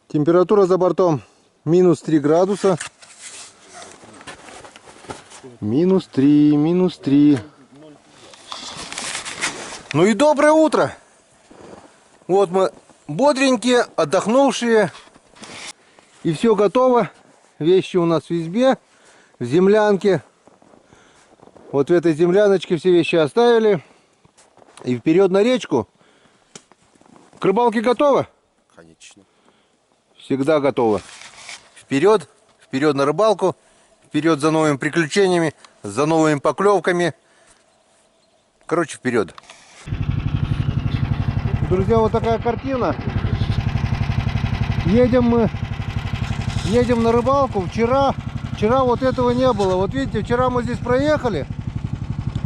Температура за бортом минус 3 градуса. Минус 3, минус 3. Ну и доброе утро. Вот мы бодренькие, отдохнувшие. И все готово. Вещи у нас в избе, в землянке. Вот в этой земляночке все вещи оставили. И вперед на речку. К рыбалке готово? Конечно. Всегда готово. Вперед, вперед на рыбалку. Вперед за новыми приключениями, за новыми поклевками. Короче, вперед. Друзья, вот такая картина. Едем на рыбалку. Вчера вот этого не было. Вот видите, вчера мы здесь проехали.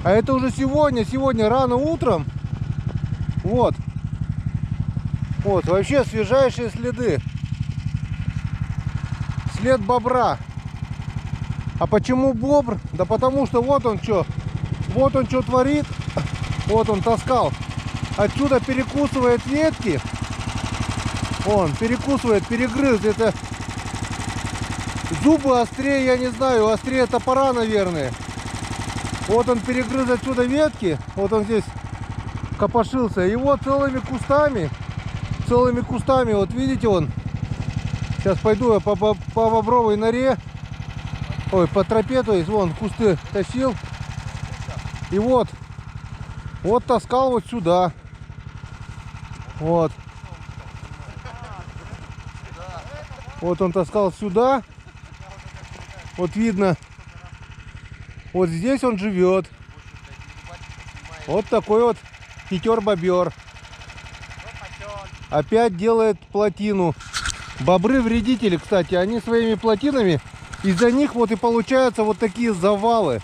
А это уже сегодня рано утром. Вот. Вот, вообще свежайшие следы. След бобра. А почему бобр? Да потому что вот он что творит. Вот он таскал. Отсюда перекусывает ветки. Он перекусывает, перегрыз. Это зубы острее, я не знаю, острее топора, наверное. Вот он перегрыз отсюда ветки. Вот он здесь копошился. И вот целыми кустами, вот видите, он. Сейчас пойду я по бобровой норе. Ой, по тропе, то есть вон кусты тащил. И вот таскал вот сюда. Вот. Вот он таскал сюда. Вот видно. Вот здесь он живет. Вот такой вот хитер-бобер. Опять делает плотину. Бобры вредители, кстати, они своими плотинами, из-за них вот и получаются вот такие завалы.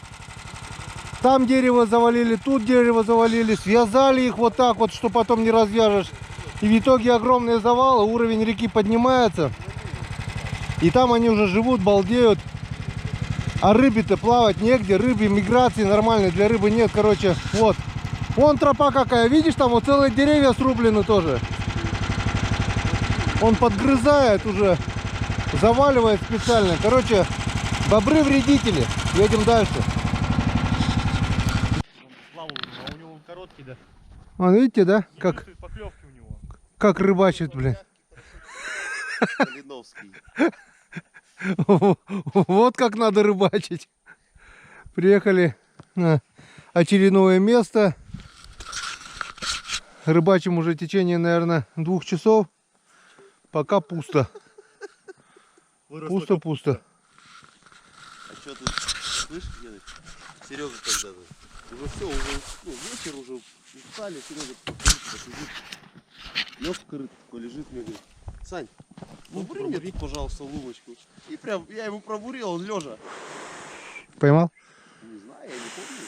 Там дерево завалили, тут дерево завалили, связали их вот так вот, что потом не развяжешь. И в итоге огромные завалы, уровень реки поднимается. И там они уже живут, балдеют. А рыбе-то плавать негде, рыбе миграции нормальной для рыбы нет, короче, вот. Вон тропа какая, видишь, там вот целые деревья срублены тоже. Он подгрызает уже, заваливает специально. Короче, бобры вредители. Едем дальше. А у него короткий, да? Вон, видите, да? Как Поклевки у него. как рыбачит, блин. Малиновский. Вот как надо рыбачить. Приехали на очередное место. Рыбачим уже в течение, наверное, 2 часов. Пока пусто. Пусто. А что тут, слышишь, Геныч? Серега когда-то. Уже все, вечер уже устали, Серега посидит. Лег корыто такой лежит, мне говорит: Сань, побури мне тут, пожалуйста, луночку. И прям я ему пробурил, он лежа. Поймал? Не знаю, я не помню,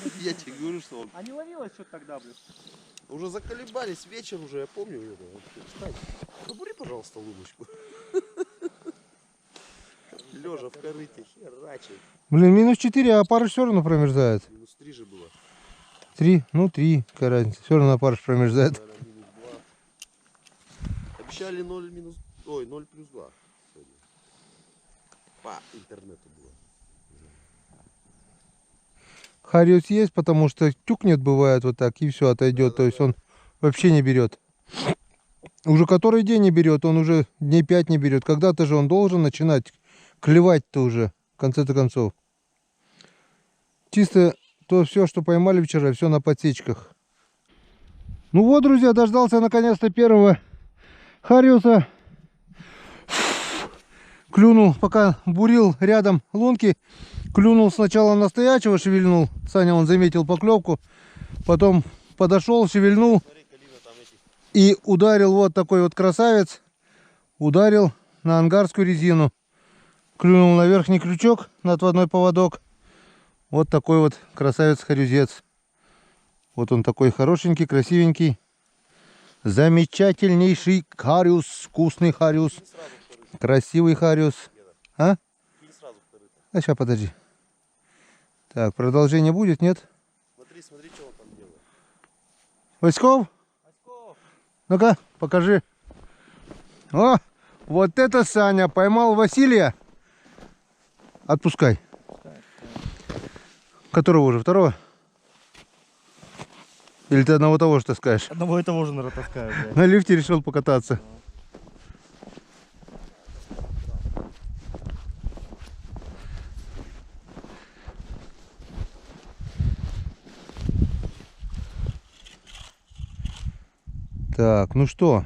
но я тебе говорю, что он... А не ловилось что-то тогда, блин? Уже заколебались, вечер уже, я помню это. Сань, побури, пожалуйста, луночку. Лежа в корыте, херачит. Блин, минус 4, а парыш все равно промерзает. Минус 3 же было. 3, ну 3, какая разница. Все равно парыш промерзает. Наверное, минус 2. Обещали 0 минус... Ой, 0 плюс 2 сегодня. По интернету было. Хариус есть, потому что тюкнет бывает вот так и все, отойдет. То есть он вообще не берет. Уже который день не берет, он уже дней 5 не берет. Когда-то же он должен начинать клевать-то уже, в конце-то концов. Чисто то все, что поймали вчера, все на подсечках. Ну вот, друзья, дождался наконец-то первого хариуса. Клюнул, пока бурил рядом лунки. Клюнул сначала настоящего, шевельнул. Саня, он заметил поклевку. Потом подошел, шевельнул. И ударил вот такой вот красавец. Ударил на ангарскую резину. Клюнул на верхний крючок, на отводной поводок. Вот такой вот красавец-харюзец. Вот он такой хорошенький, красивенький. Замечательнейший хариус. Вкусный хариус. Красивый хариус. А? А сейчас, подожди. Так, продолжение будет, нет? Смотри, что он там делает. Васьков? Ну-ка, покажи. О, Вот это Саня поймал Василия. Отпускай. Которого уже? Второго? Или ты одного того же таскаешь? Одного и того же, наверное, таскаю, блядь. На лифте решил покататься. Так, ну что,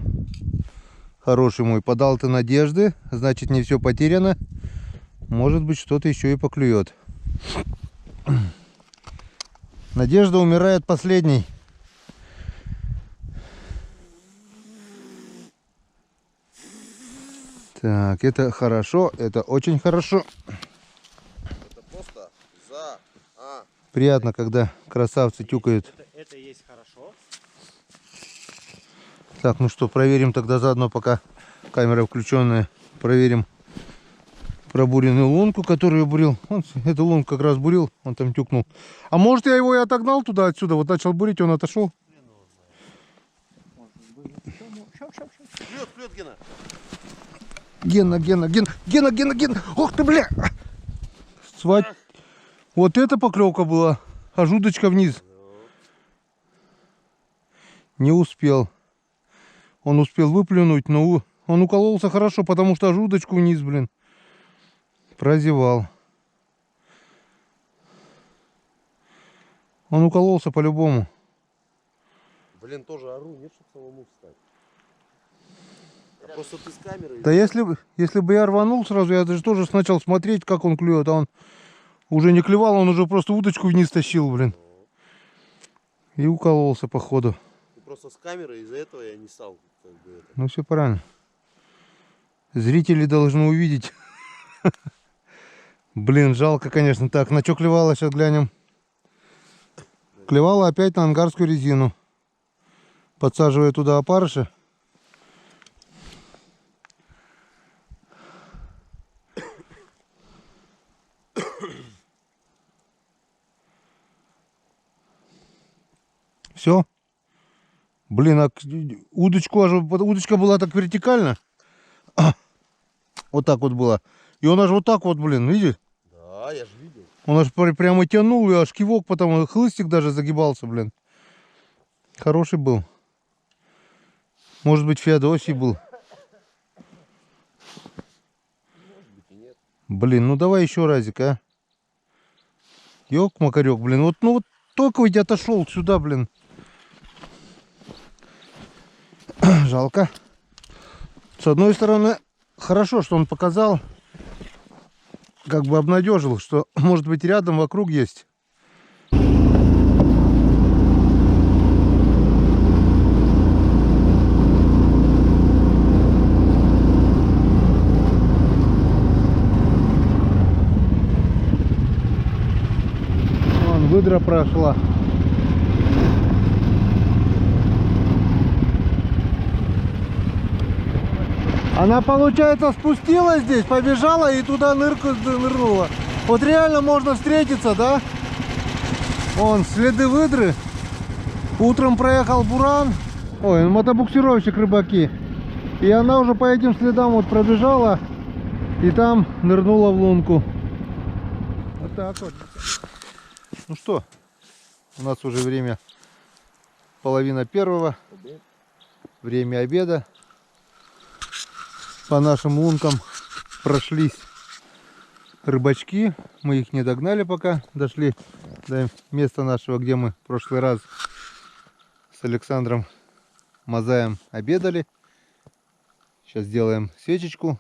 хороший мой, подал ты надежды, значит не все потеряно. Может быть, что-то еще и поклюет. Надежда умирает последней. Так, это хорошо, это очень хорошо. Это просто Приятно, когда красавцы тюкают. Это и есть хорошо. Так, ну что, проверим тогда заодно, пока камера включенная. Проверим пробуренную лунку, которую бурил. Вот, эту лунку как раз бурил, он там тюкнул. А может, я его и отогнал туда, отсюда. Вот начал бурить, он отошел. Клюет, Гена. Гена. Ох ты, бля! Вот это поклевка была. А жудочка вниз. Не успел. Он успел выплюнуть, но он укололся хорошо, потому что жудочку вниз, блин, прозевал. Он укололся по-любому. Блин, тоже ору, нет, чтобы самому встать. А просто ты с камерой. Да если бы я рванул сразу, я даже тоже начал смотреть, как он клюет, а он уже не клевал, он уже просто удочку вниз тащил, блин. И укололся, походу. Ты просто с камерой, из-за этого я не стал. Как бы, это. Ну все правильно. Зрители должны увидеть. Блин, жалко, конечно. Так, на что клевала, сейчас глянем. Клевала опять на ангарскую резину. Подсаживая туда опарыша. Все. Блин, а удочка была так вертикально. Вот так вот была. И он аж вот так вот, блин, видишь? Да, я же видел. Он аж прямо тянул, и аж кивок, потом хлыстик даже загибался, блин. Хороший был. Может быть, Феодосий был. Может быть и нет. Блин, ну давай еще разик, а. Ёк-макарёк, блин. Вот, ну вот только ведь отошел сюда, блин. Жалко. С одной стороны, хорошо, что он показал, как бы обнадежил, что, может быть, рядом вокруг есть. Вон, выдра прошла. Она, получается, спустилась здесь, побежала и туда нырнула. Вот реально можно встретиться, да? Вон, следы выдры. Утром проехал буран. Ой, мотобуксировщик рыбаки. И она уже по этим следам вот пробежала. И там нырнула в лунку. Вот так вот. Ну что, у нас уже время половина первого. Время обеда. По нашим лункам прошлись рыбачки. Мы их не догнали пока. Дошли до места нашего, где мы в прошлый раз с Александром Мазаем обедали. Сейчас сделаем свечечку.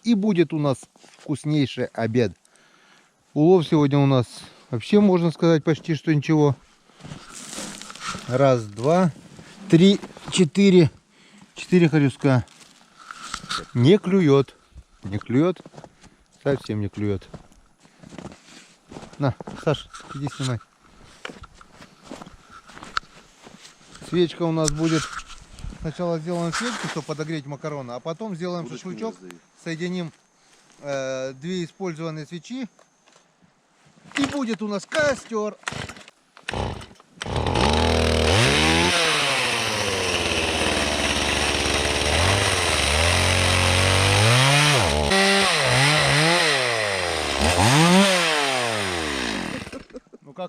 И будет у нас вкуснейший обед. Улов сегодня у нас вообще, можно сказать, почти что ничего. Раз, два, три, четыре. 4 хорюска. Не клюет. Не клюет. Совсем не клюет. На, Саш, иди снимай. Свечка у нас будет. Сначала сделаем свечку, чтобы подогреть макароны, а потом сделаем шашлычок. Соединим 2 использованные свечи. И будет у нас костер.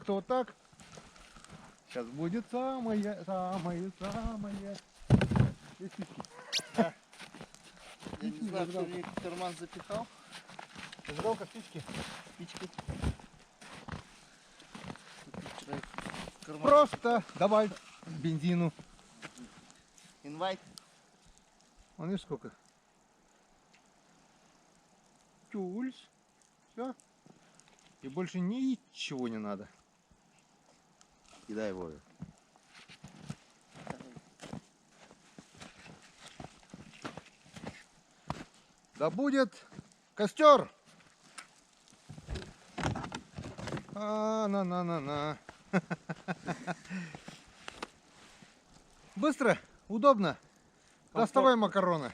как-то вот так. Сейчас будет самое. Есть спички? Я не знаю, кто мне в карман запихал. Зажигалка, спички. Спички. Вчера их в карман. Просто давай бензину. Инвайт. Вон видишь сколько? Тюльс. Все. И больше ничего не надо. Кидай Вове. Да будет костер. На. Быстро, удобно. Доставай макароны.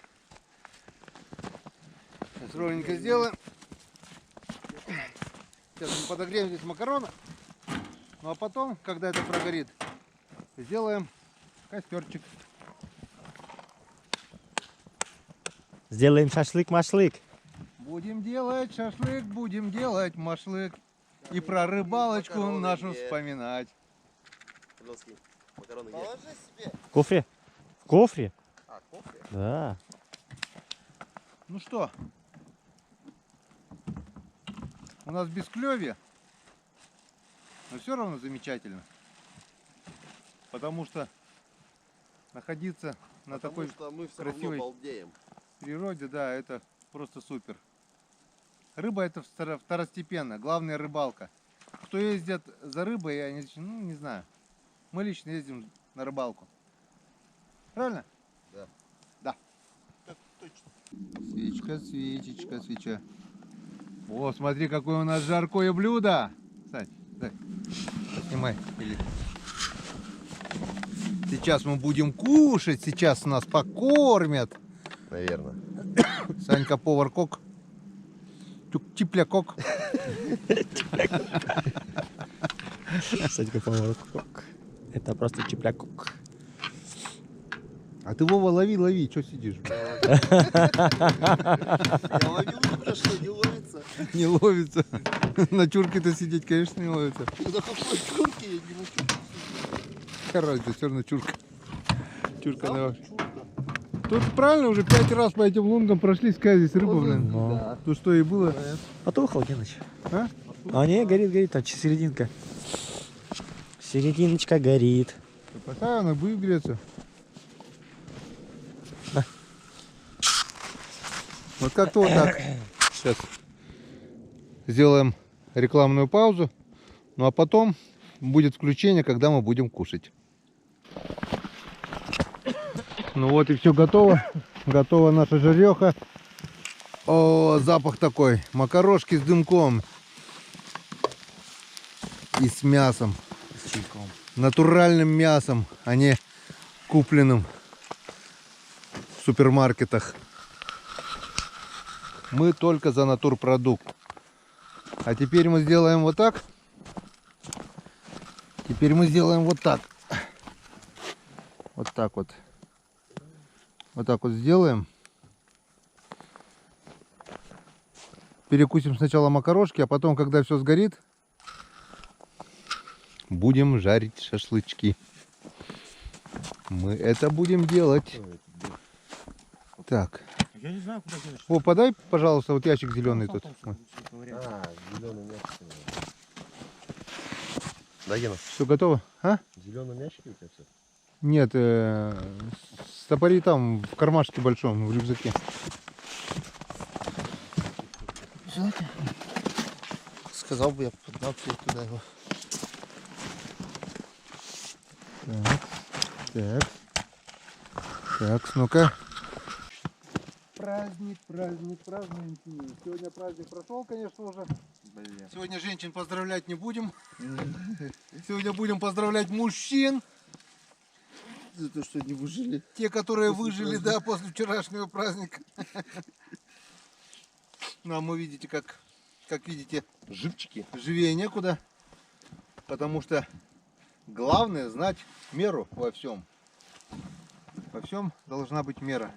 Сейчас ровненько сделаем. Сейчас мы подогреем здесь макароны. Ну а потом, когда это прогорит, сделаем костерчик. Сделаем шашлык-машлык. Будем делать шашлык, будем делать машлык. И про рыбалочку Макароны нашу где? вспоминать. Пожалуйста, макароны где? Положи себе. В кофре? В кофре? А, кофе? Да. Ну что, у нас без клёви, но все равно замечательно. Потому что находиться на Потому такой что мы все красивой равно балдеем. природе, да, это просто супер. Рыба это второстепенно, главная рыбалка. Кто ездит за рыбой, я не знаю. Мы лично ездим на рыбалку. Правильно? Да. Да. Так точно. Свечка, свечечка, свеча. О, смотри, какое у нас жаркое блюдо. Кстати, дай, снимай. Сейчас мы будем кушать, сейчас нас покормят. Наверное. Санька повар-кок. Типля-кок. Кстати, поворот. Это просто чепляк. А ты, Вова, лови, что сидишь? Я ловил, только что не ловится. Не ловится. На чурке-то сидеть, конечно, не ловится. На какой чурке я не на чурке. Короче, все равно чурка. Чурка, Там давай. чурка. Тут правильно уже 5 раз по этим лунгам прошлись, какая здесь рыба, блин. Ну. То, что и было. Потухал, Геныч. А? А не, горит, там серединка. Серединочка горит. Пока она будет греться. Вот как-то вот так. Сейчас сделаем рекламную паузу. Ну а потом будет включение, когда мы будем кушать. Ну вот и все готово. Готова наша жареха. О, запах такой. Макарошки с дымком. И с мясом. С чайком. Натуральным мясом, а не купленным в супермаркетах. Мы только за натурпродукт. А теперь мы сделаем вот так. Теперь мы сделаем вот так. Вот так вот. Вот так вот сделаем. Перекусим сначала макарошки, а потом, когда все сгорит, будем жарить шашлычки. Мы это будем делать. Так. Я не знаю, куда Геныч. О, подай, пожалуйста, вот ящик зеленый тут. А, зеленый мячик. Да, Гена? Все готово? А? Зеленый мячик у тебя все? Нет, стопори там в кармашке большом, в рюкзаке. Сказал бы, я поддал тебе туда его. Так. Так, ну-ка. Праздник, празднуем. Сегодня праздник прошел, конечно, уже. Блин. Сегодня женщин поздравлять не будем. Сегодня будем поздравлять мужчин. За то, что не выжили. Те, которые После выжили, праздника. да, после вчерашнего праздника. Ну, а мы видите, как видите, Живчики. живее некуда. Потому что главное знать меру во всем. Во всем должна быть мера.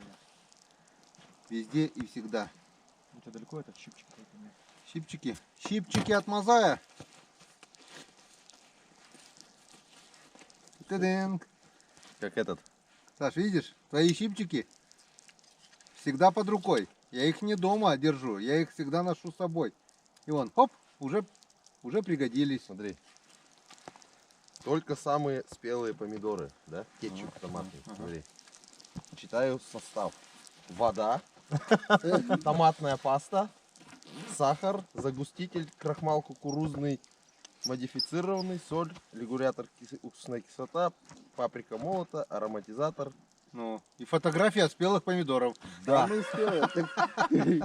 Везде и всегда. У тебя далеко этот щипчик? Щипчики. Щипчики от Мазая. Тыдынг. Как этот. Саш, видишь, твои щипчики всегда под рукой. Я их не дома держу, я их всегда ношу с собой. И вон, хоп, уже пригодились. Смотри. Только самые спелые помидоры, да? Кетчуп томатный. Смотри. Читаю состав. Вода, томатная паста, сахар, загуститель, крахмал кукурузный, модифицированный, соль, регулятор уксусная кислота, паприка молота, ароматизатор. Ну, и фотография спелых помидоров. Да.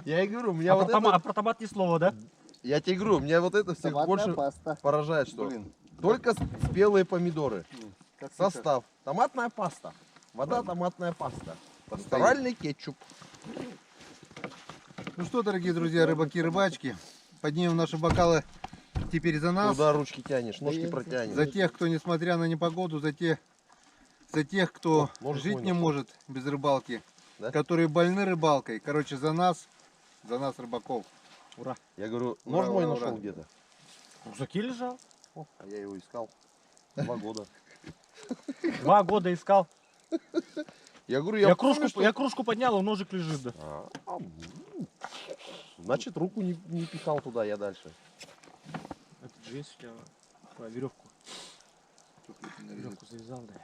Я и говорю, меня вот это... А про томат ни слова, да? Я тебе говорю, меня вот это всех больше поражает, что Блин. только спелые помидоры. Как Состав. Томатная паста. Вода, томатная паста. Пасторальный кетчуп. Ну что, дорогие друзья, рыбаки и рыбачки, поднимем наши бокалы теперь за нас, Куда ручки тянешь, ножки протянешь. за тех, кто, несмотря на непогоду, за тех, кто О, ножик жить мой не нашел. может без рыбалки, Да? которые больны рыбалкой. Короче, за нас рыбаков. Ура. Я говорю, Ура, нож мой ура, нашел ура. где-то. В рюкзаке лежал. О, а я его искал 2 года. 2 года искал. Я говорю, Я помню, что- кружку поднял, а ножик лежит, да. Значит, руку не пихал туда, я дальше. Это же есть у тебя веревку. Веревку завязал, да.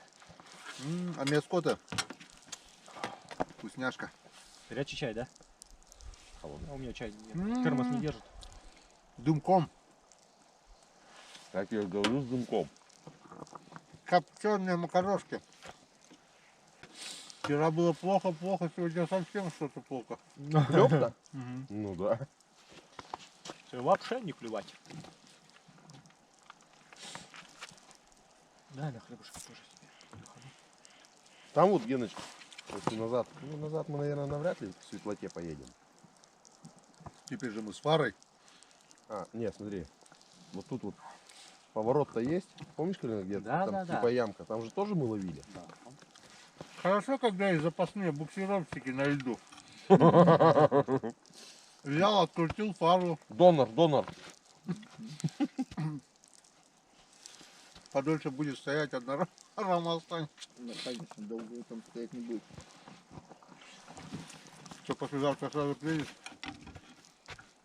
А мяскота вкусняшка. Горячий чай, да? Холодный. А у меня чай нет. Термос не держит. Дымком. Как я говорю, с дымком. Копченые макарошки. Вчера было плохо, сегодня совсем что-то плохо. Клёв-то? Ну да. Всё, вообще не плевать. Да, на хлебушек тоже себе. Там вот, Геныч, если назад. Ну, назад мы, наверное, навряд ли в светлоте поедем. Теперь же мы с фарой. А, нет, смотри. Вот тут вот поворот-то есть. Помнишь, где Да, там да, да. типа ямка? Там же тоже мы ловили. Хорошо, когда есть запасные буксировщики на льду. Взял, открутил фару, Донор. подольше будет стоять, одна рама останется. Да, конечно, долго там стоять не будет. Что, послезавтра сразу приедешь?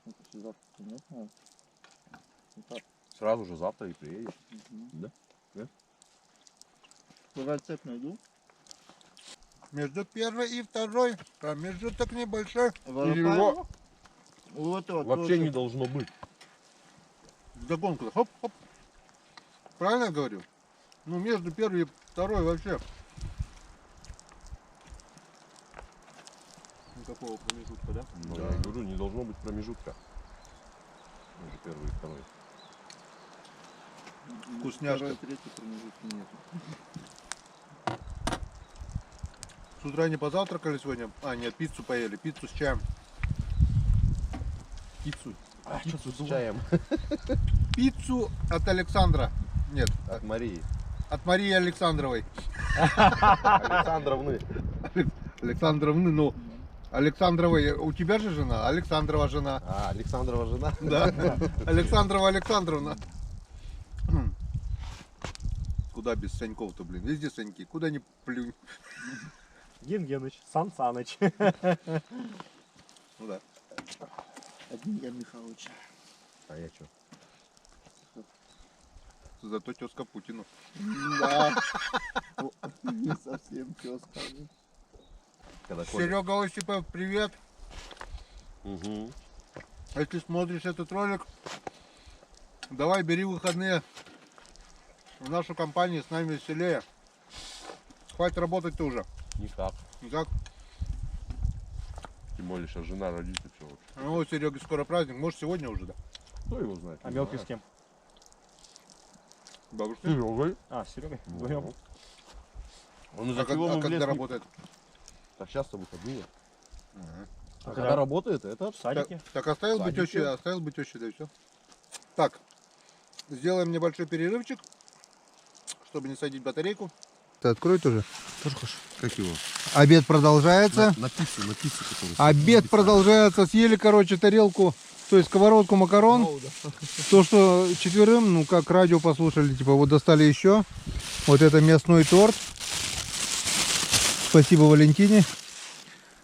Ну, послезавтра нет, ну, так. Сразу же завтра и приедешь. Да? Рецепт найду. Между первой и второй промежуток небольшой. Его Вот, вообще не должно быть. Вдогонку. Хоп-хоп. Правильно я говорю? Ну, между первой и второй вообще. Никакого промежутка, да? Ну, я говорю, не должно быть промежутка. Между первый и второй. Вкусняшка. Второй, третий промежутки нету. С утра не позавтракали сегодня? А, нет, пиццу поели. Пиццу с чаем. Пиццу. Что С чаем. Пиццу от Александра. Нет, От Марии. от Марии Александровой. Александровны. Александровны, ну, Александровой, у тебя же жена, Александрова жена. А, Александрова жена. Да, Александрова Александровна. Куда без Саньков-то, блин, везде Саньки, куда ни плюнь. Ген Геныч, Сан Саныч. Ну да. Один я Михайлович. А я что? Зато тезка Путину. Да. Не совсем тезка. Когда Коля. Серега Осипов, привет. Угу. Если смотришь этот ролик, давай бери выходные в нашу компанию, с нами веселее. Хватит работать-то уже. Никак. Никак. Тем более сейчас жена родит и все. Ну, у Сереги скоро праздник, может сегодня уже, да? Кто его знает? А мелкий с кем? Бабушка. Серегой. А, с Серегой? Вдвоем. Он А, из-за чего мы в когда лес не- работает? Так часто выходные. Ага. А когда- когда работает, это В садике. Так оставил бы Садике. тещу, да и все. Так, сделаем небольшой перерывчик, чтобы не садить батарейку. Ты открой тоже. Тоже хочешь? как его? Обед продолжается. На пиццу, который. Обед продолжается. Съели, короче, тарелку То есть сковородку макарон. То, что четверым, ну как радио послушали, типа вот достали еще. Вот это мясной торт. Спасибо Валентине.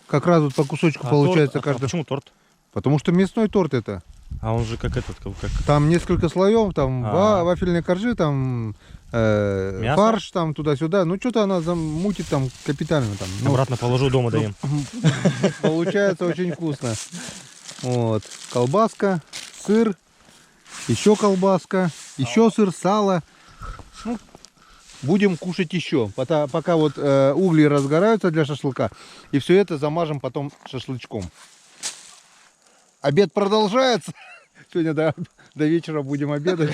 Как раз вот по кусочку получается каждый. Почему торт? Потому что мясной торт это. А он же как этот, как... Там несколько слоев, там А. вафельные коржи, там Мясо? фарш, там туда-сюда. Ну что-то она замутит там капитально. Там. Ну, Обратно положу, дома даем. получается очень вкусно. Вот. Колбаска, сыр, еще колбаска, еще сыр, сало. Ну, будем кушать еще. Пока вот угли разгораются для шашлыка. И все это замажем потом шашлычком. Обед продолжается. Сегодня до вечера будем обедать.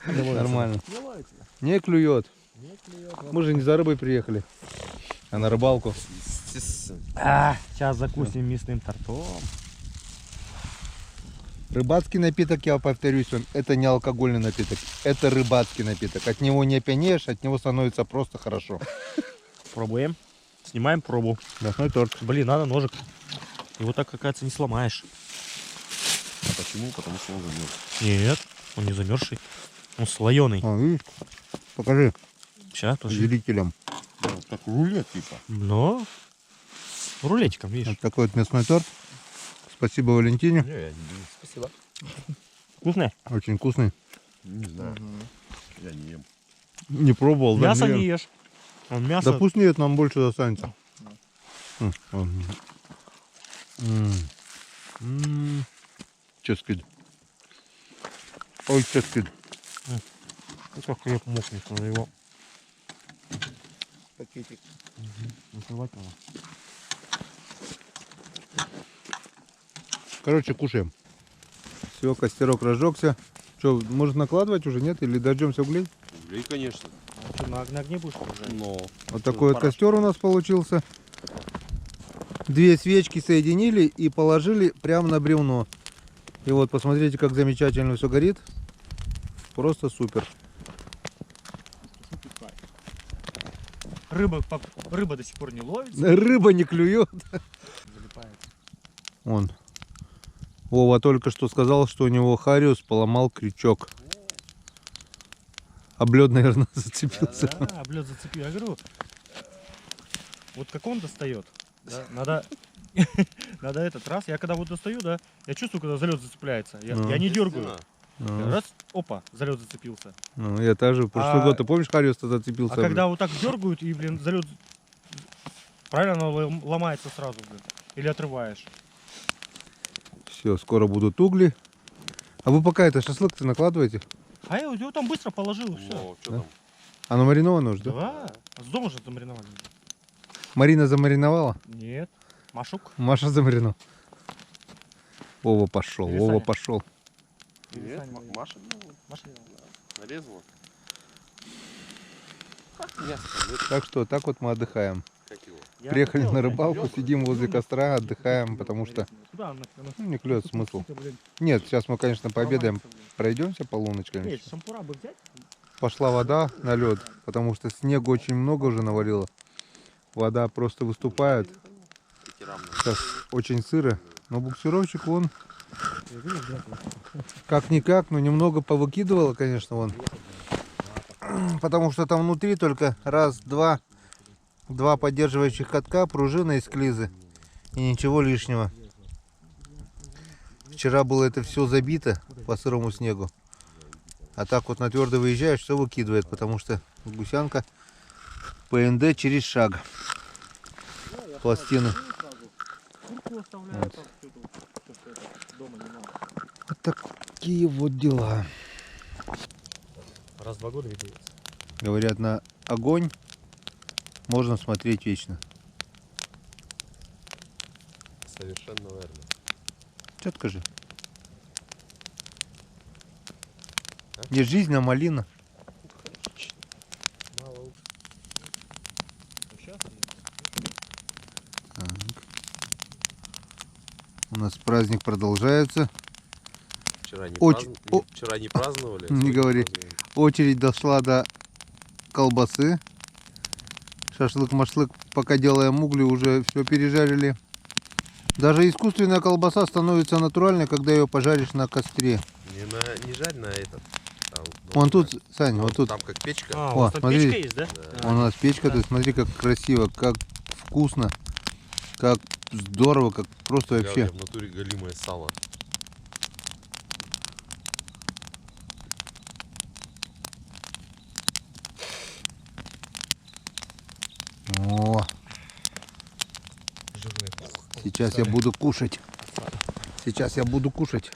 Нормально. Не клюет. Мы же не за рыбой приехали, а на рыбалку. Сейчас закусим мясным тортом. Рыбацкий напиток, я повторюсь вам, это не алкогольный напиток. Это рыбацкий напиток. От него не опьянеешь, от него становится просто хорошо. Пробуем. Снимаем пробу. Мясной торт. Блин, надо ножик. Его так, оказывается, не сломаешь. А почему? Потому что он замерз. Нет, он не замерзший. Он слоеный. О, видишь? Покажи Сейчас тоже. зрителям. Вот как рулет типа. Но рулетиком, видишь. Вот такой вот мясной торт. Спасибо Валентине. Не, я не люблю. Спасибо. Вкусный? Очень вкусный. Не знаю. Я не ем. Не пробовал, да? Мясо не не ем. ешь. Он мясо... Да пусть нет, нам больше достанется. Ческид. Ой, ческид. Ну, как хлеб мокнет, но его Пакетик. накрывать надо. Короче, кушаем. Все, костерок разжегся. Что, может накладывать уже, нет? Или дождемся углей? Углей, конечно. А что, на огне будешь уже? Но. Вот такой вот костер у нас получился. Две свечки соединили и положили прямо на бревно. И вот посмотрите, как замечательно все горит. Просто супер. Рыба до сих пор не ловится. Рыба не клюет. Залипает. Он. Вова только что сказал, что у него Хариус поломал крючок. Об лед, наверное, зацепился. Да, облет зацепил. Я говорю, вот как он достает, да, надо, надо этот раз. Я когда вот достаю, да, я чувствую, когда за лед зацепляется. Я не дергаю. Раз, опа, за лед зацепился. Ну, я тоже. Прошлый год, ты помнишь, Хариус-то зацепился? А когда вот так дергают и, блин, за лед, правильно, оно ломается сразу, блин. Или отрываешь. Все, скоро будут угли. А вы пока это шашлык-то накладываете? А я его там быстро положил, все. Ну, что Да? там? Оно мариновано уже, да? Да, с дома же замариновали. Марина замариновала? Нет, Машук. Маша замариновала. Вова пошел, Или Вова Саня? пошел. Нет, Саня, Маша делала. Маша делала. Нарезала. Как мясо там, это, Так что, так вот мы отдыхаем. как его? Я Приехали хотел, на блин, рыбалку, лёгкую, сидим возле лёгкую, костра, лёгкую, отдыхаем, лёгкую, потому что Куда она, не клюет смысл. блин, Нет, сейчас мы, конечно, пообедаем, ломается, блин. пройдемся по луночкам. Эй, шампура бы взять? Пошла вода на лед, потому что снега очень много уже навалило. Вода просто выступает. Ветеран. Сейчас очень сыро. Но буксировщик вон как-никак, но немного повыкидывало, конечно, вон. Потому что там внутри только два поддерживающих катка, пружина и склизы. И ничего лишнего. Вчера было это все забито по сырому снегу. А так вот на твердо выезжаешь, все выкидывает, потому что гусянка ПНД через шаг. Пластины. Вот такие вот дела. Раз в 2 года видится. Говорят, на огонь можно смотреть вечно. Совершенно верно. Четко же. Не жизнь, а малина. Мало уж. Сейчас Так. У нас праздник продолжается. Вчера не, Очень- Вчера не праздновали. а Не сегодня говори. празднуем. Очередь дошла до колбасы. Шашлык-машлык, пока делаем угли, уже все пережарили. Даже искусственная колбаса становится натуральной, когда ее пожаришь на костре. Не жарь на этот. Вон тут, Сань, вот тут. Там как печка. А, О, у вас там смотри. печка есть, да? Вон у нас печка, ты смотри, как красиво, как вкусно, как здорово, как просто вообще. В натуре голимое сало. О, Жирный. сейчас я буду кушать. Сейчас я буду кушать.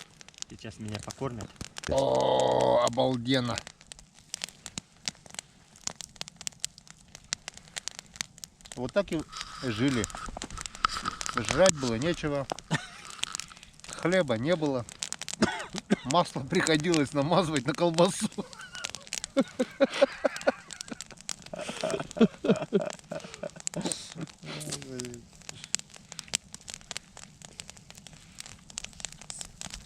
Сейчас меня покормят. О, обалденно. Вот так и жили. Жрать было нечего. Хлеба не было. Масло приходилось намазывать на колбасу.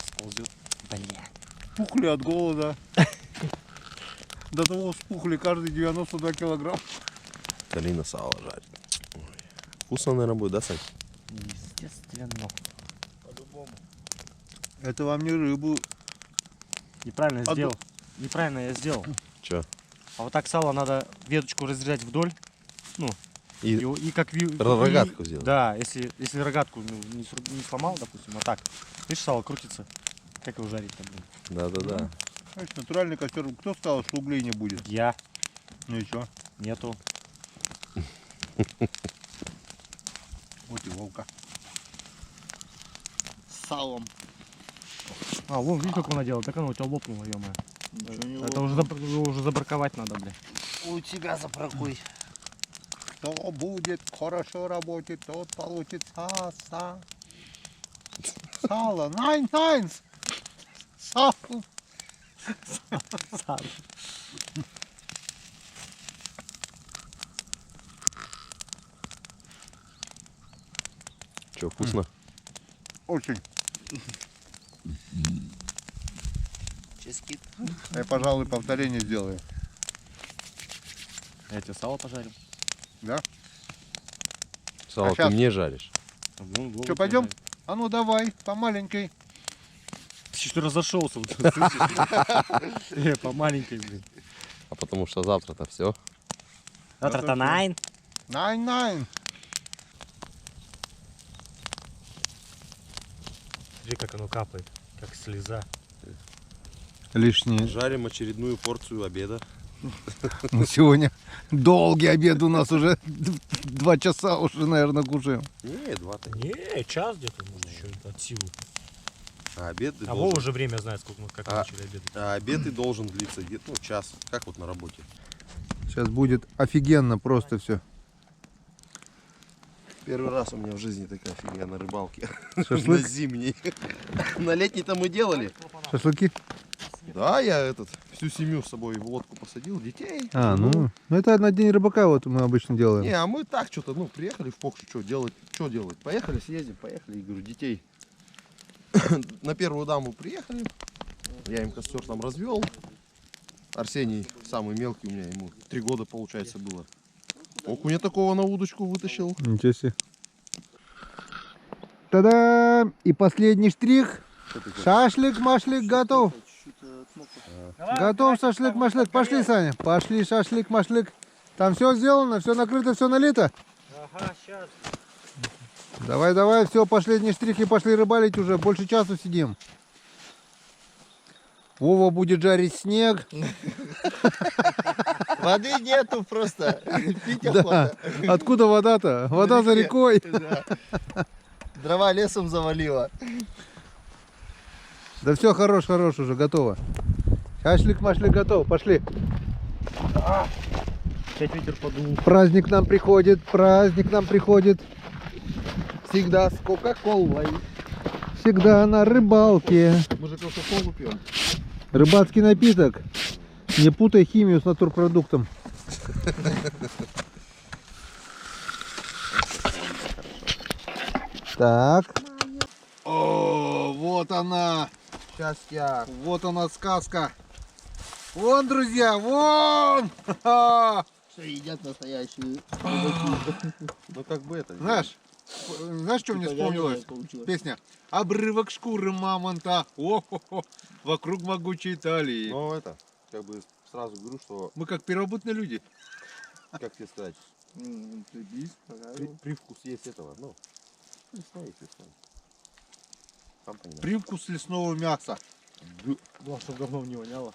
Сползет. Бля. Пухли от голода. До того спухли каждый 92 килограмм. Калина сало жарит. Ой. Вкусно, наверное, будет, да, Сань? Естественно. По-любому. Это вам не рыбу. Неправильно А сделал. Неправильно я сделал. Чё? А вот так сало надо веточку разрезать вдоль. Ну, И и как рогатку сделать. Да, если рогатку не сломал, допустим, а так. Видишь, сало крутится. Как его жарить-то, блин? Да-да-да. Значит, натуральный костер. Кто сказал, что углей не будет? Я. Ну и что? Нету. Вот и волка. С салом. А, вон, видишь, как она делает? Так она у тебя лопнула, ё-моё. Ничего не Это лопнет. уже уже забраковать надо, бля. У тебя запракуй. Кто будет хорошо работать, тот получит сало. Найн. Сало. Чё, вкусно? Очень. Ческит. Я, пожалуй, повторение сделаю. Я тебе сало пожарил. Да? Сало А щас- ты мне жаришь. Вон, Вова Что, тебе пойдем? жарит. А ну давай, по маленькой. Ты что разошелся, вот, слышишь? По маленькой, блин. А потому что завтра-то все. Завтра-то найн. Найн. Смотри, как оно капает, как слеза. Лишнее. Жарим очередную порцию обеда. Ну, сегодня долгий обед у нас уже 2 часа уже, наверное, кушаем. Не, 2-то. Не, час где-то, может, еще от силы. А обед ты А Вова должен... уже время знает, сколько мы как А. начали обедать. А обед и должен длиться где-то, ну, час. Как вот на работе. Сейчас будет офигенно просто все. Первый раз у меня в жизни такая фигня на рыбалке. Шашлык? На зимней. На летней-то мы делали. Шашлыки? Да, я всю семью с собой в лодку посадил, детей. А, ну это на день рыбака вот мы обычно делаем. Не, а мы так что-то, ну, приехали в Покшу, что делать? Поехали, съездим, поехали. И говорю, детей на первую даму приехали. Я им костер там развел. Арсений самый мелкий у меня, ему 3 года, получается, было. Окуня такого на удочку вытащил. Ничего себе. Та-дам! И последний штрих. Шашлык-машлык готов. Чуть-чуть отмокла. Готов шашлык-машлык. Пошли, Саня. Пошли шашлык-машлык. Там все сделано, все накрыто, все налито. Ага, сейчас. Давай, все, последние штрихи, пошли рыбалить уже. Больше часу сидим. Вова будет жарить снег. Воды нету просто. Пить Да. охота. Откуда вода-то? Вода за рекой. Да. Дрова лесом завалило. Да все, хорош уже, готово. Шашлык-машлык готов, пошли. Опять ветер подул. Праздник нам приходит. Всегда с кока-колой. Всегда на рыбалке. Мы же кока-колу пьем. Рыбацкий напиток. Не путай химию с натурпродуктом. Так. О, вот она. Сейчас я. Вот она сказка. Вон, друзья, вон. Ха-ха. Что едят настоящие рыбаки. Ну как бы это. Знаешь, Знаешь, что мне вспомнилось? Песня «Обрывок шкуры мамонта, о-хо-хо, вокруг могучей талии». Но это, как бы сразу говорю, что, Мы как первобытные люди. как тебе сказать, привкус есть этого, ну, лесной. Сам понимаешь. Привкус лесного мяса. Главное, чтобы говно не воняло.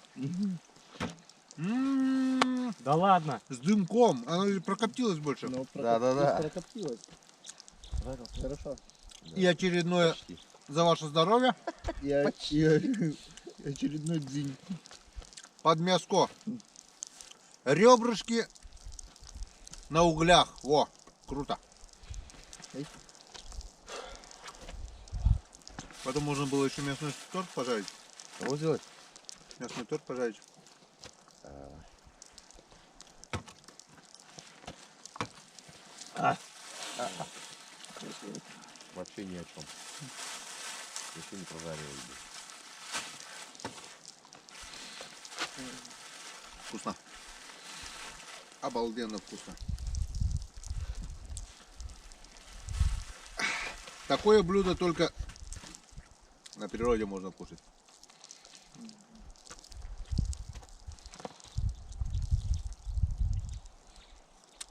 М-м-м, Да ладно. с дымком. Оно же прокоптилось больше. Да-да-да. Прокоптилось. Хорошо. И очередное Почти. за ваше здоровье. И очередной дзинь. Под мяско. Ребрышки на углях. Во, круто. Эй. Потом можно было еще мясной торт пожарить. Кого сделать? Мясной торт пожарить. Вообще ни о чем. Еще не прожаривали. Вкусно. Обалденно вкусно. Такое блюдо только на природе можно кушать.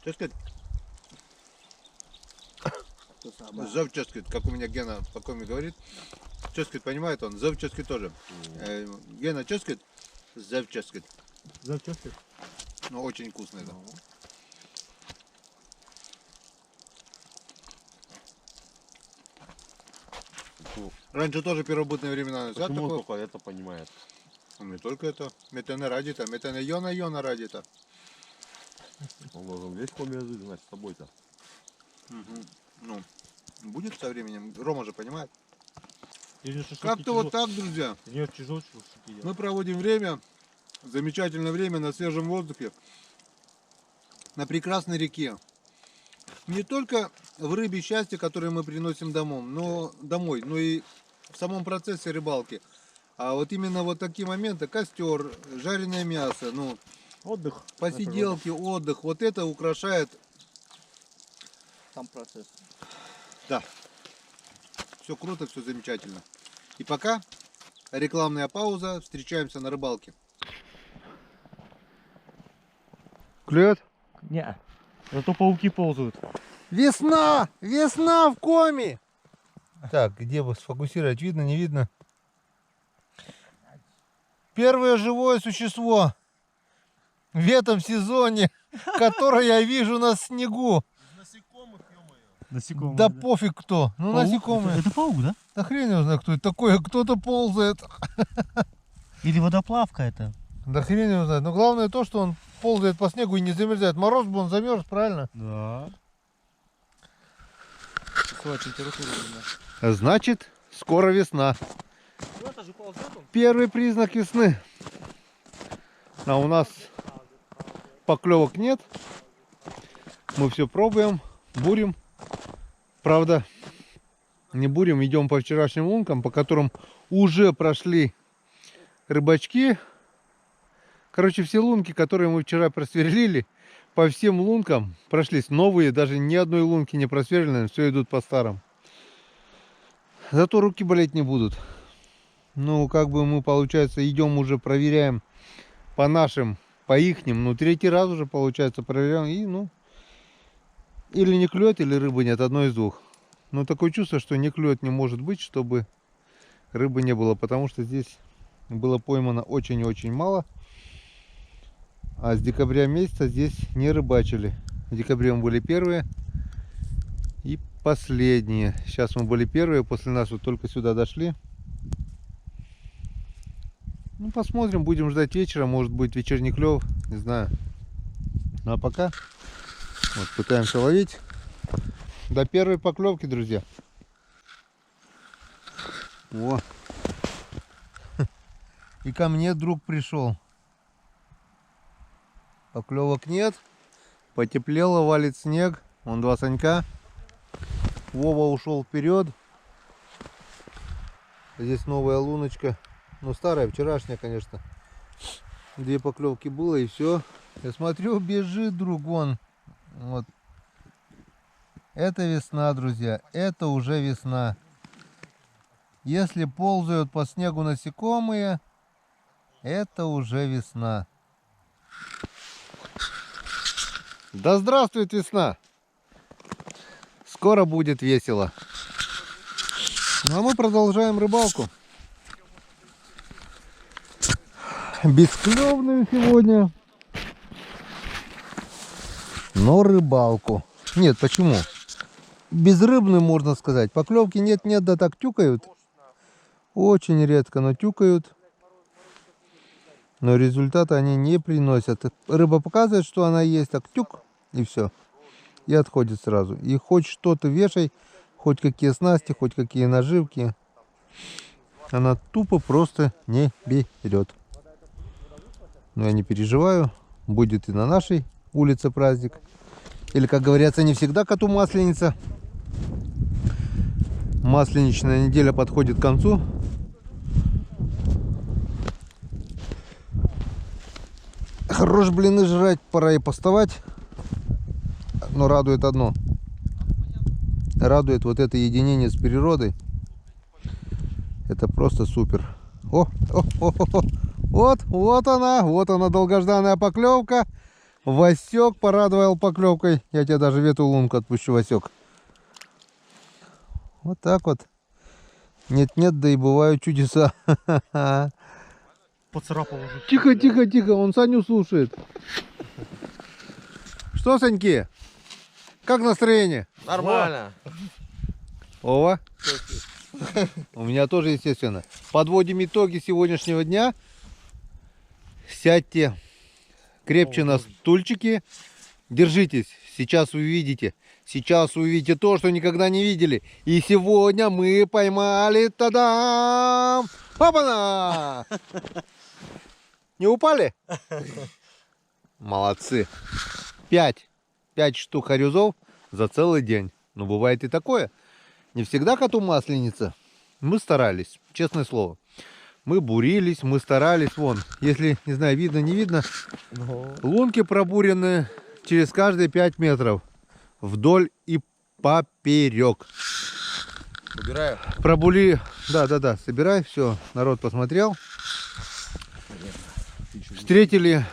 Что сказать? Зевческит, как у меня Гена покойный говорит. Ческит понимает он, зевческит тоже. Гена ческит, зевческит. Зачем? Ну очень вкусно это. Ну, Раньше тоже первобытные времена назад почему он такое. только это понимает? Не только это. Метане радита, метане йона радита. Он должен весь хобби язык знать с тобой-то. Ну, будет со временем. Рома же понимает. Или шашлыки Как-то вот так, друзья. Нет, тяжело шашлыки делать. Мы проводим время, замечательное время на свежем воздухе, на прекрасной реке. Не только в рыбе счастье, которое мы приносим домой, но и в самом процессе рыбалки. А вот именно вот такие моменты, костер, жареное мясо, ну, Отдых. посиделки, отдых, вот это украшает. Сам процесс. Да. Все круто, все замечательно. И пока рекламная пауза. Встречаемся на рыбалке. Клюет? Не. Зато пауки ползают. Весна! Весна в Коми! Так, где бы сфокусировать? Видно, не видно? Первое живое существо в этом сезоне, которое я вижу на снегу. Насекомые. Да пофиг кто. Ну, Паук? насекомые. Это паук, да? Да хрен его знает, кто это такой. Кто-то ползает. Или водоплавка это? Да хрен его знает. Но главное то, что он ползает по снегу и не замерзает. Мороз бы он замерз, правильно? Да. Часовая температура у меня. Значит, скоро весна. Это же ползет он. Первый признак весны. А у нас поклевок нет. Мы все пробуем, бурим. Правда, не бурим, идем по вчерашним лункам, по которым уже прошли рыбачки. Короче, все лунки, которые мы вчера просверлили, по всем лункам прошлись новые, даже ни одной лунки не просверлены, все идут по старым. Зато руки болеть не будут. Ну, как бы мы, получается, идем уже проверяем по нашим, по ихним, ну, третий раз уже, получается, проверяем, и, ну, или не клюет, или рыбы нет, одно из двух. Но такое чувство, что не клюет не может быть, чтобы рыбы не было, потому что здесь было поймано очень-очень мало. А с декабря месяца здесь не рыбачили. В декабре мы были первые и последние. Сейчас мы были первые, после нас вот только сюда дошли. Ну, посмотрим, будем ждать вечера, может быть вечерний клев, не знаю. Ну, а пока вот пытаемся ловить до первой поклевки, друзья. О, и ко мне друг пришел. Поклевок нет, потеплело, валит снег. Вон два Санька. Вова ушел вперед. Здесь новая луночка. Ну, старая, вчерашняя, конечно. Две поклевки было, и все. Я смотрю, бежит друг, вон. Вот. Это весна, друзья. Это уже весна. Если ползают по снегу насекомые, это уже весна. Да здравствует весна! Скоро будет весело. Ну а мы продолжаем рыбалку. Бесклевную сегодня. Но рыбалку. Нет, почему? Безрыбную, можно сказать. Поклевки нет-нет, да так тюкают. Очень редко, но тюкают. Но результата они не приносят. Рыба показывает, что она есть, так тюк, и все. И отходит сразу. И хоть что-то вешай, хоть какие снасти, хоть какие наживки. Она тупо просто не берет. Но я не переживаю. Будет и на нашей улице праздник. Или, как говорится, не всегда коту масленица. Масленичная неделя подходит к концу. Хорош блины жрать, пора и поставать. Но радует одно. Радует вот это единение с природой. Это просто супер. Вот она долгожданная поклевка. Васек порадовал поклевкой. Я тебе даже в эту лунку отпущу, Васек. Вот так вот. Нет-нет, да и бывают чудеса. Поцарапал уже. Тихо, тихо, тихо, он Саню слушает. Что, Саньки? Как настроение? Нормально. Ова. У меня тоже, естественно. Подводим итоги сегодняшнего дня. Сядьте крепче на стульчики. Держитесь. Сейчас увидите. Сейчас увидите то, что никогда не видели. И сегодня мы поймали, та-дам! Папа-на! Не упали? Молодцы. 5 штук хорюзов за целый день. Но бывает и такое. Не всегда коту масленица. Мы старались, честное слово. Мы бурились, мы старались. Вон, если, не знаю, видно, не видно, лунки пробурены через каждые 5 метров. Вдоль и поперек. Убираю. Пробули. Да, собирай. Все, народ посмотрел. Встретили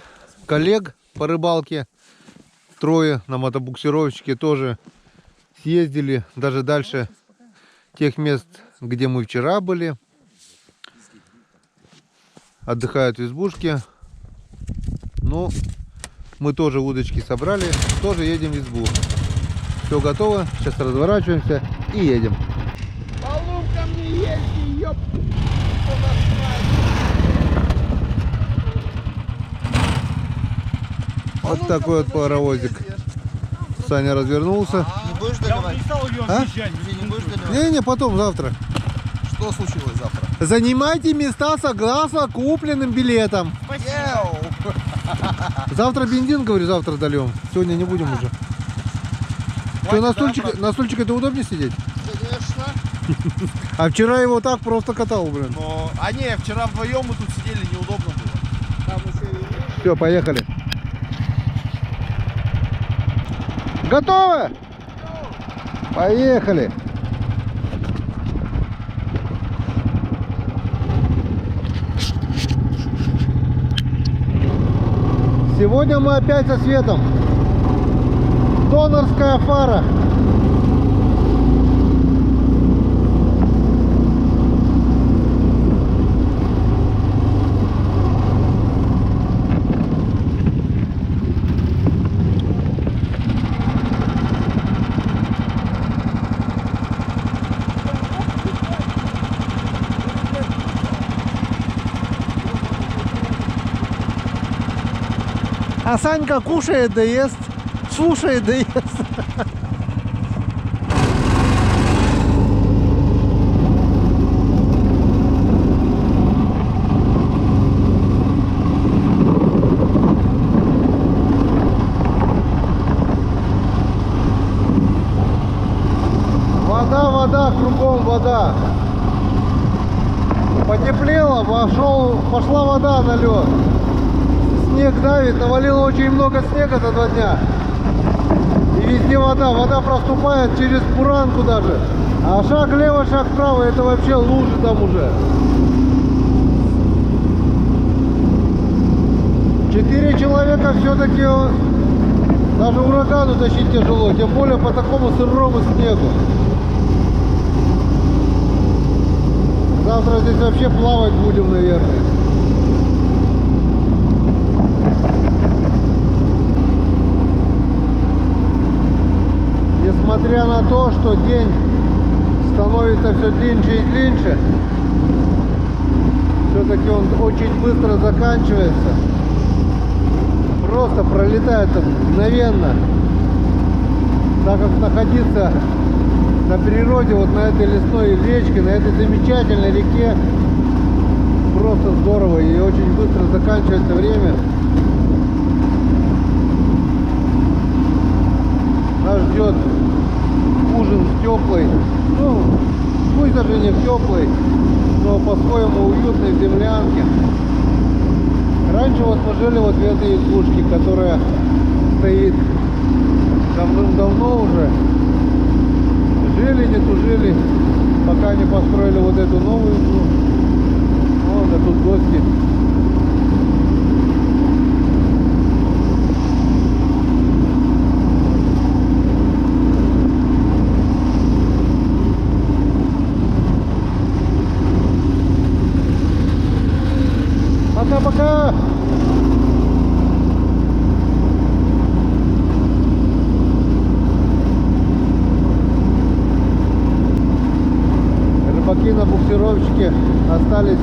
коллег по рыбалке. 3 на мотобуксировщике тоже съездили. Даже дальше тех мест, где мы вчера были. Отдыхают в избушке. Ну, мы тоже удочки собрали. Тоже едем в избу. Все готово. Сейчас разворачиваемся и едем. Полумка мне есть, ёп! Вот такой вот паровозик. Саня развернулся. Не будешь Я уже доливать? не стал ее А? объезжать. Ты не будешь доливать? Не, потом, завтра. Что случилось завтра? Занимайте места согласно купленным билетам. Завтра бензин, говорю, завтра дольем. Сегодня не будем уже. Что, на стульчике это удобнее сидеть? Конечно. А вчера его так просто катал, блин. Но... А не, вчера вдвоем мы тут сидели, неудобно было. Там еще... Все, поехали. Готовы? Поехали. Сегодня мы опять со светом. Донорская фара. А Санька кушает да ест, слушает да ест. Вода, кругом вода. Потеплело, пошла вода на лед. Снег давит, навалило очень много снега за 2 дня. И везде вода. Вода проступает через буранку даже. А шаг влево, шаг вправо, это вообще лужи там уже. 4 человека все-таки даже урагану тащить тяжело, тем более по такому сырому снегу. Завтра здесь вообще плавать будем, наверное. Несмотря на то, что день становится все длиннее и длиннее, все-таки он очень быстро заканчивается. Просто пролетает там мгновенно. Так как находиться на природе, вот на этой лесной речке, на этой замечательной реке, просто здорово и очень быстро заканчивается время. Нас ждет ужин в теплой, ну пусть даже не в теплой, но по-своему уютной землянке. Раньше вот мы жили вот в этой избушке, которая стоит давным-давно уже. Жили, не тужили, пока не построили вот эту новую избу. Вот, а тут гости. Пока-пока! Рыбаки на буксировщике остались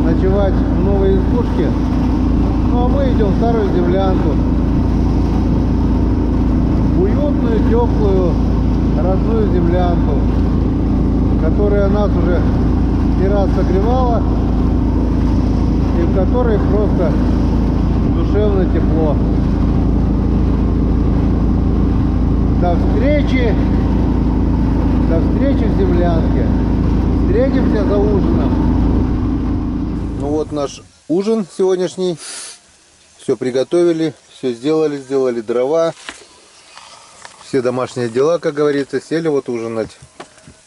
ночевать в новой избушке. Ну а мы идем в старую землянку. Уютную, теплую, родную землянку, которая нас уже не раз согревала и в которой просто душевно тепло. До встречи в землянке. Встретимся за ужином. Ну вот наш ужин сегодняшний. Все приготовили, все сделали дрова. Все домашние дела, как говорится, сели вот ужинать.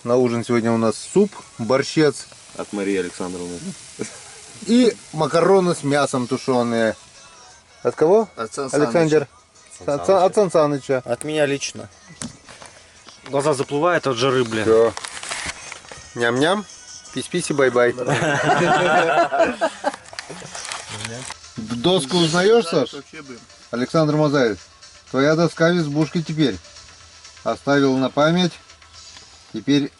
На ужин сегодня у нас суп, борщец. От Марии Александровны. И макароны с мясом тушеные. От кого? От Сан Саныча. Александр. От Сан Саныча. От меня лично. Глаза заплывают от жары, бля. Все. Ням-ням. Пись-пись и бай-бай. Доску узнаешь, Саш? Александр Мазаев. Твоя доска в избушке теперь. Оставил на память. Теперь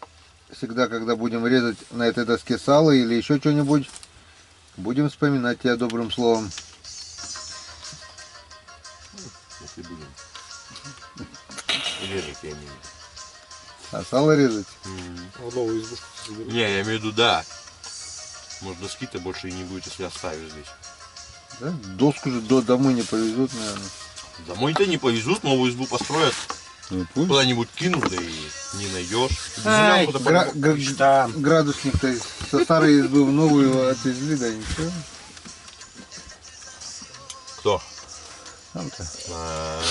всегда, когда будем резать на этой доске сало или еще что-нибудь, будем вспоминать тебя добрым словом. Если будем. Резать, я имею в виду. А сало резать? Новую избушку. Не, я имею в виду, да. Может, доски-то больше и не будет, если оставишь здесь. Да? Доску же домой не повезут, наверное. Домой-то не повезут, новую избу построят. Ну, пусть. Куда-нибудь кинут, да и не найдешь. Ай, Землянку-то Градусник-то со старой избы в новую отвезли, да ничего. Кто? Там-то А,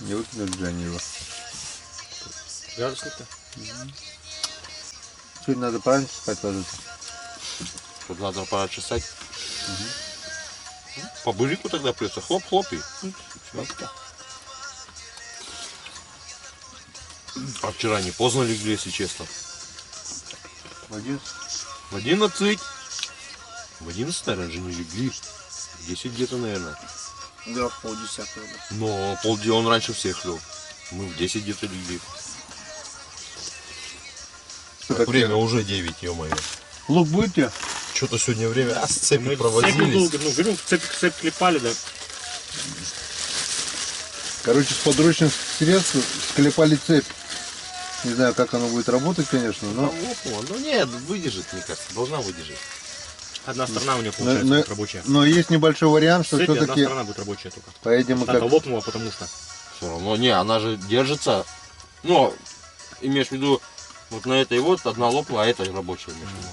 не выкинули же они его. Градусник-то? Сегодня надо пораньше спать ложиться. Тут надо почесать. По бырику тогда придется. Хлоп-хлоп и всё. А вчера не поздно легли, если честно. В 11. В 11. В 11, наверное, же не легли. В 10 где-то, наверное. Да, в 9:30. Но полдня он раньше всех лег. Мы в 10 где-то легли. Что Время уже 9, ё-моё. Лук будете? Что-то сегодня время с цепи Мы провозились. долго, ну, говорю, цепь клепали, да. Короче, с подручных средств склепали цепь. Не знаю, как оно будет работать, конечно, но... Лопнуло. Ну нет, выдержит, мне кажется. Должна выдержать. Одна сторона у нее получается будет рабочая. Но есть небольшой вариант, что Цепь, одна все-таки сторона будет рабочая только. поедем мы Та-то как... лопнула, потому что. Все равно, не, она же держится. Ну, имеешь в виду, вот на этой вот одна лопнула, а эта рабочая. имеешь в виду.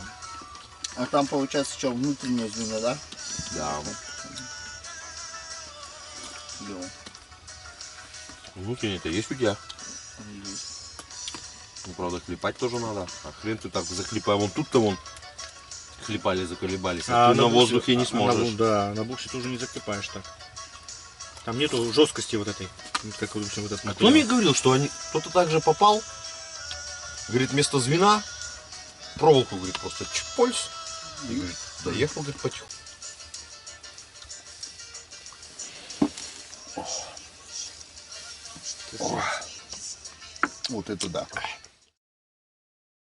А там получается что, внутренняя звена, да? Да. Дело. Внутренний-то есть у тебя? Ну, правда, хлепать тоже надо. А хрен ты так заклепай. Вон тут-то вон хлепали, заколебались. А, ты на воздухе не сможешь. Да, на буксе тоже не закрепаешь так. Там нету жесткости вот этой. Вот как вот, допустим, вот этот А кто мне говорил, что кто-то также попал? Говорит, вместо звена проволоку, говорит, просто чпольс. И говорит, доехал, говорит, потихоньку. Вот это да.